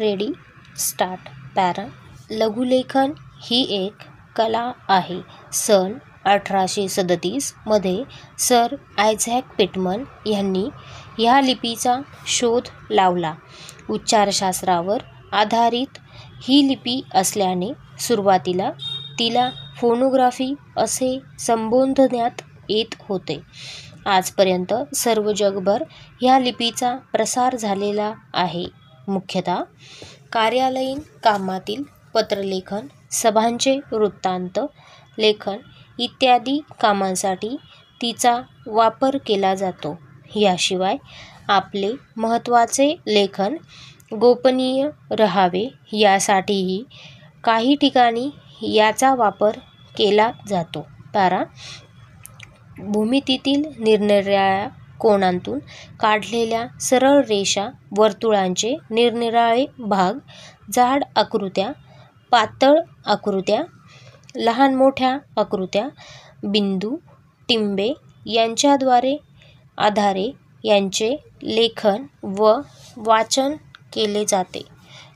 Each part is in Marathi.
Ready start. पॅरा. लघुलेखन ही एक कला आहे. सन 1837 मध्ये सर आयझॅक पिटमन यांनी ह्या लिपीचा शोध लावला. उच्चारशास्त्रावर आधारित ही लिपी असल्याने सुरुवातीला तिला फोनोग्राफी असे संबोधण्यात येत होते. आजपर्यंत सर्व जगभर ह्या लिपीचा प्रसार झालेला आहे. मुख्यतः कार्यालयीन कामातील पत्रलेखन, सभांचे वृत्तांत लेखन इत्यादी कामांसाठी तिचा वापर केला जातो. याशिवाय आपले महत्त्वाचे लेखन गोपनीय राहावे यासाठीही काही ठिकाणी याचा वापर केला जातो. पॅरा. भूमितीतील निरनिराळ्या कोनांतून काढलेल्या सरळ रेषा, वर्तुळांचे निरनिराळे भाग, जाड आकृत्या, पातळ आकृत्या, लहान मोठ्या आकृत्या, बिंदू, टिंबे यांच्याद्वारे आधारे यांचे लेखन व वाचन केले जाते.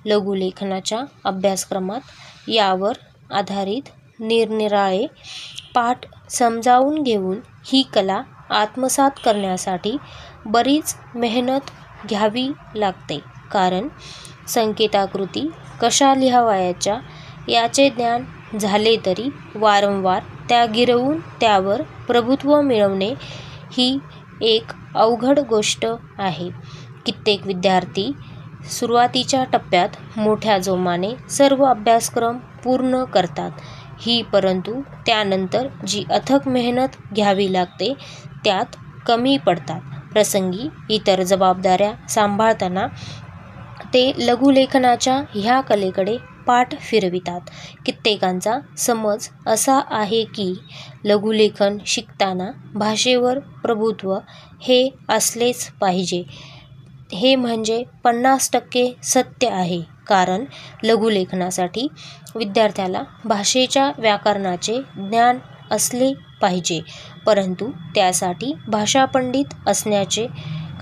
लघुलेखनाच्या अभ्यासक्रमात यावर आधारित निरनिराळे पाठ समजावून घेऊन ही कला आत्मसात करण्यासाठी बरीच मेहनत घ्यावी लागते. कारण संकेताकृती कशा लिहावयाच्या याचे ज्ञान झाले तरी वारंवार त्या गिरवून त्यावर प्रभुत्व मिळवणे ही एक अवघड गोष्ट आहे. कित्येक विद्यार्थी सुरुवातीच्या टप्प्यात मोठ्या जोमाने सर्व अभ्यासक्रम पूर्ण करतात परंतु त्यानंतर जी अथक मेहनत घ्यावी लागते त्यात कमी पडतात. प्रसंगी इतर जबाबदाऱ्या सांभाळताना ते लघुलेखनाच्या ह्या कलेकडे पाठ फिरवितात. कित्येकांचा समज असा आहे की लघुलेखन शिकताना भाषेवर प्रभुत्व हे असलेच पाहिजे. हे म्हणजे 50% सत्य आहे. कारण लघुलेखनासाठी विद्यार्थ्याला भाषेच्या व्याकरणाचे ज्ञान असले पाहिजे, परंतु त्यासाठी भाषापंडित असण्याचे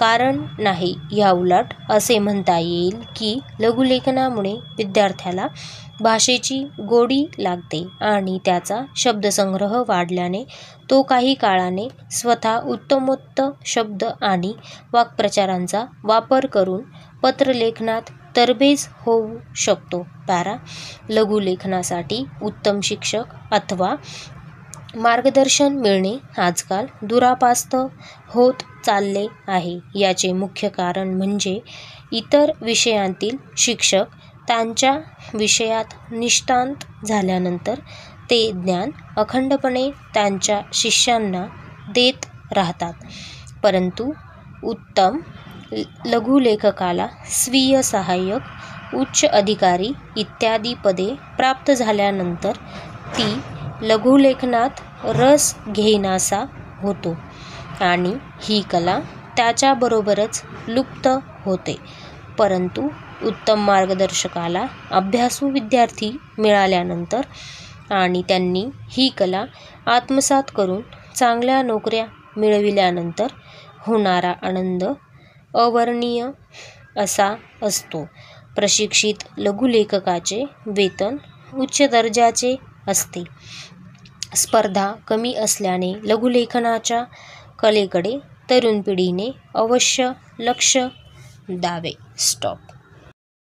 कारण नाही. याउलट असे म्हणता येईल की लघुलेखनामुळे विद्यार्थ्याला भाषेची गोडी लागते आणि त्याचा शब्दसंग्रह वाढल्याने तो काही काळाने स्वतः उत्तमोत्तम शब्द आणि वाक्प्रचारांचा वापर करून पत्रलेखनात तरबेज होऊ शकतो. पॅरा. लघुलेखनासाठी उत्तम शिक्षक अथवा मार्गदर्शन मिळणे आजकाल दुरापास्त होत चालले आहे. याचे मुख्य कारण म्हणजे इतर विषयांतील शिक्षक त्यांच्या विषयात निष्णात झाल्यानंतर ते ज्ञान अखंडपणे त्यांच्या शिष्यांना देत राहतात. परंतु उत्तम लघुलेखकाला स्वीय सहाय्यक, उच्च अधिकारी इत्यादी पदे प्राप्त झाल्यानंतर ती लघुलेखनात रस घेईनासा होतो आणि ही कला त्याच्याबरोबरच लुप्त होते. परंतु उत्तम मार्गदर्शकाला अभ्यासू विद्यार्थी मिळाल्यानंतर आणि त्यांनी ही कला आत्मसात करून चांगल्या नोकऱ्या मिळविल्यानंतर होणारा आनंद अवर्णनीय असा असतो. प्रशिक्षित लघुलेखकाचे वेतन उच्च दर्जाचे असते. स्पर्धा कमी असल्याने लघुलेखनाच्या कलेकडे तरुण पिढीने अवश्य लक्ष द्यावे. स्टॉप.